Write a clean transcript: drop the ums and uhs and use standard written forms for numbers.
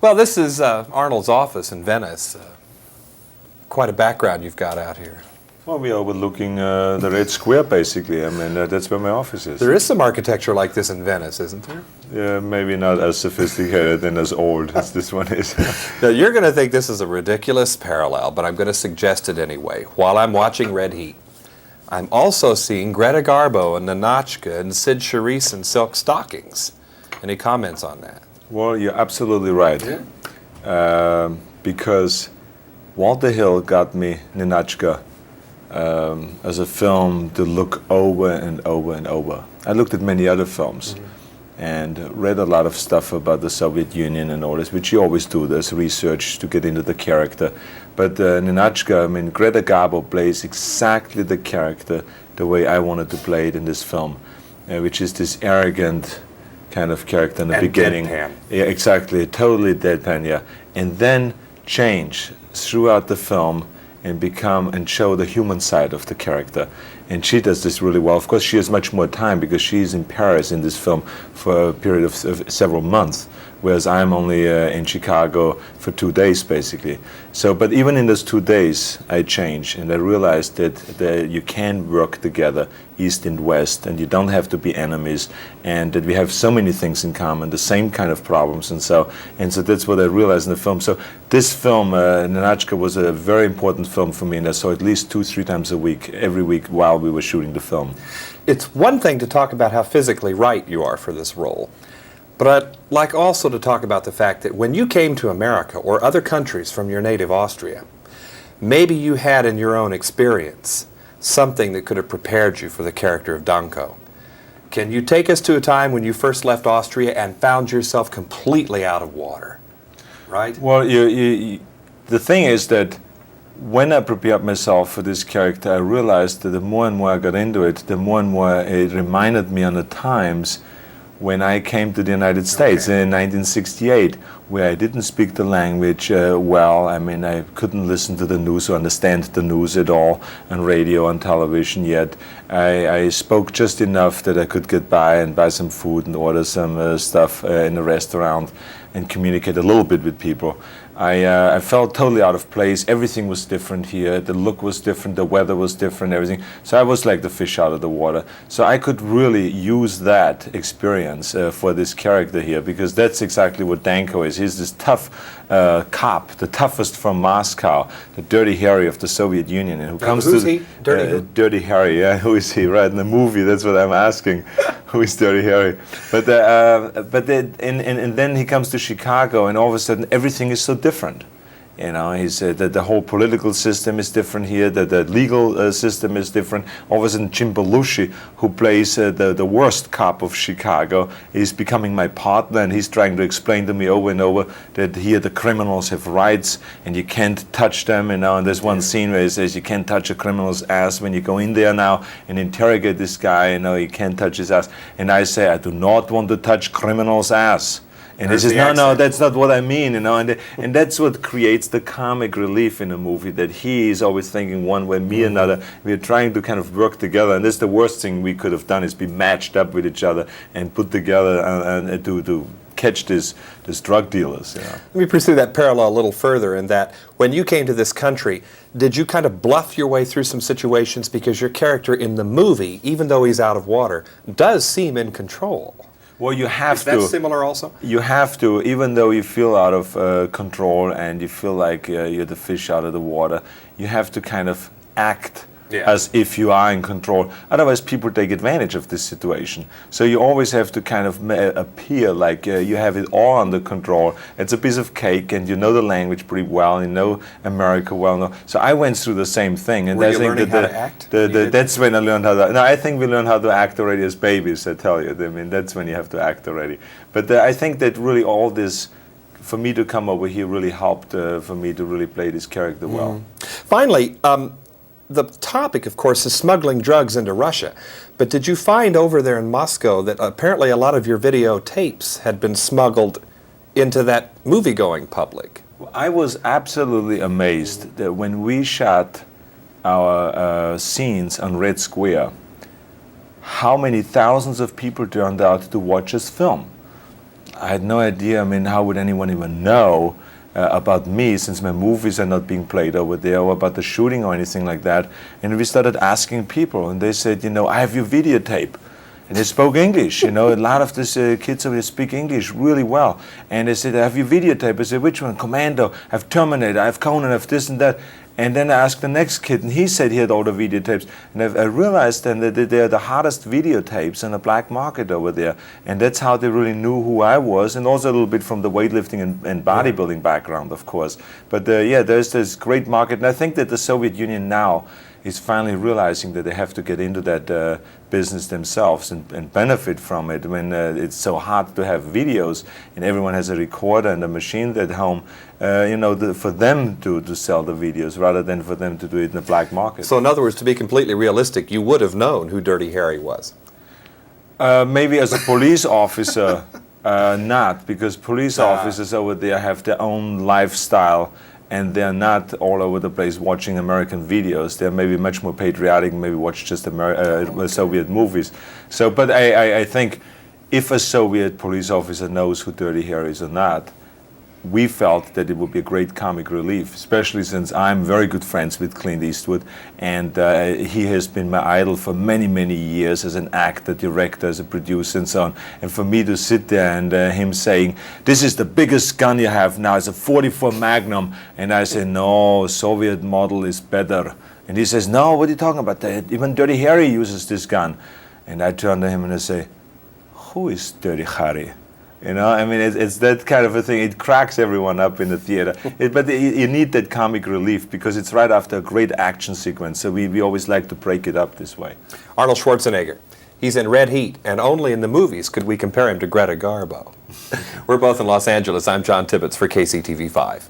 Well, this is Arnold's office in Venice. Quite a background you've got out here. Well, we are overlooking the Red Square, basically. I mean, that's where my office is. There is some architecture like this in Venice, isn't there? Yeah, maybe not as sophisticated and as old as this one is. Now, you're going to think this is a ridiculous parallel, but I'm going to suggest it anyway. While I'm watching Red Heat, I'm also seeing Greta Garbo and Ninotchka and Sid Charisse in silk stockings. Any comments on that? Well, you're absolutely right. Yeah. Because Walter Hill got me Ninotchka as a film to look over and over and over. I looked at many other films and read a lot of stuff about the Soviet Union and all this, which you always do. There's research to get into the character. But Ninotchka, I mean, Greta Garbo plays exactly the character the way I wanted to play it in this film, which is this arrogant kind of character in the beginning. Deadpan. Yeah, exactly, totally deadpan, yeah. And then change throughout the film and become and show the human side of the character. And she does this really well. Of course, she has much more time because she's in Paris in this film for a period of several months, whereas I'm only in Chicago for 2 days, basically. So, but even in those 2 days, I changed, and I realized that you can work together, East and West, and you don't have to be enemies, and that we have so many things in common, the same kind of problems, and so that's what I realized in the film. So this film, Ninotchka, was a very important film for me, and I saw at least 2-3 times a week, every week while we were shooting the film. It's one thing to talk about how physically right you are for this role, but I'd like also to talk about the fact that when you came to America or other countries from your native Austria, maybe you had in your own experience something that could have prepared you for the character of Danko. Can you take us to a time when you first left Austria and found yourself completely out of water, right? Well, the thing is that when I prepared myself for this character, I realized that the more and more I got into it, the more and more it reminded me on the times when I came to the United States in 1968, where I didn't speak the language well. I mean, I couldn't listen to the news or understand the news at all on radio, on television yet. I spoke just enough that I could get by and buy some food and order some stuff in a restaurant and communicate a little bit with people. I felt totally out of place. Everything was different here. The look was different. The weather was different. Everything. So I was like the fish out of the water. So I could really use that experience for this character here, because that's exactly what Danko is. He's this tough cop, the toughest from Moscow, the Dirty Harry of the Soviet Union, and who comes who's to he? Dirty Harry. Yeah, who is he? Right in the movie. That's what I'm asking. Who is Dirty Harry? But then he comes to Chicago, and all of a sudden everything is so different. You know, he said that the whole political system is different here, that the legal system is different. All of a sudden, Jim Belushi, who plays the worst cop of Chicago, is becoming my partner, and he's trying to explain to me over and over that here the criminals have rights, and you can't touch them, you know. And there's one scene where he says, you can't touch a criminal's ass when you go in there now and interrogate this guy, you know, you can't touch his ass. And I say, I do not want to touch criminal's ass. And he says, no, that's not what I mean, you know, and that's what creates the comic relief in a movie, that he is always thinking one way, me another. We're trying to kind of work together, and that's the worst thing we could have done, is be matched up with each other and put together and to catch these drug dealers. You know. Let me pursue that parallel a little further, in that when you came to this country, did you kind of bluff your way through some situations, because your character in the movie, even though he's out of water, does seem in control? Well, you have to. Is that similar also? You have to, even though you feel out of control and you feel like you're the fish out of the water, you have to kind of act as if you are in control. Otherwise, people take advantage of this situation. So you always have to kind of appear like you have it all under control. It's a piece of cake, and you know the language pretty well. You know America well. No. So I went through the same thing. And Were I you think learning how to act? That's when I learned how to. No, I think we learn how to act already as babies. I tell you. I mean, that's when you have to act already. But I think that really all this, for me to come over here, really helped for me to really play this character well. Finally, the topic, of course, is smuggling drugs into Russia. But did you find over there in Moscow that apparently a lot of your videotapes had been smuggled into that movie-going public? I was absolutely amazed that when we shot our scenes on Red Square, how many thousands of people turned out to watch us film. I had no idea. I mean, how would anyone even know about me, since my movies are not being played over there, or about the shooting or anything like that? And we started asking people, and they said, you know, I have your videotape. And they spoke English, you know. A lot of these kids over there speak English really well. And they said, I have your videotape. I said, which one? Commando, I have Terminator, I have Conan, I have this and that. And then I asked the next kid, and he said he had all the videotapes. And I realized then that they're the hardest videotapes on the black market over there. And that's how they really knew who I was, and also a little bit from the weightlifting and bodybuilding background, of course. But yeah, there's this great market. And I think that the Soviet Union now is finally realizing that they have to get into that business themselves and benefit from it. When it's so hard to have videos and everyone has a recorder and a machine at home, you know, for them to sell the videos rather than for them to do it in the black market. So in other words, to be completely realistic, you would have known who Dirty Harry was. Maybe as a police officer, not, because police officers over there have their own lifestyle, and they're not all over the place watching American videos. They're maybe much more patriotic, maybe watch just Soviet movies. So, but I think if a Soviet police officer knows who Dirty Harry is or not, we felt that it would be a great comic relief, especially since I'm very good friends with Clint Eastwood, and he has been my idol for many, many years as an actor, director, as a producer, and so on. And for me to sit there and him saying, this is the biggest gun you have now, it's a 44 Magnum, and I say, no, Soviet model is better. And he says, no, what are you talking about? Even Dirty Harry uses this gun. And I turn to him and I say, who is Dirty Harry? You know, I mean, it's that kind of a thing. It cracks everyone up in the theater. But you need that comic relief because it's right after a great action sequence. So we always like to break it up this way. Arnold Schwarzenegger. He's in Red Heat, and only in the movies could we compare him to Greta Garbo. We're both in Los Angeles. I'm John Tibbetts for KCTV5.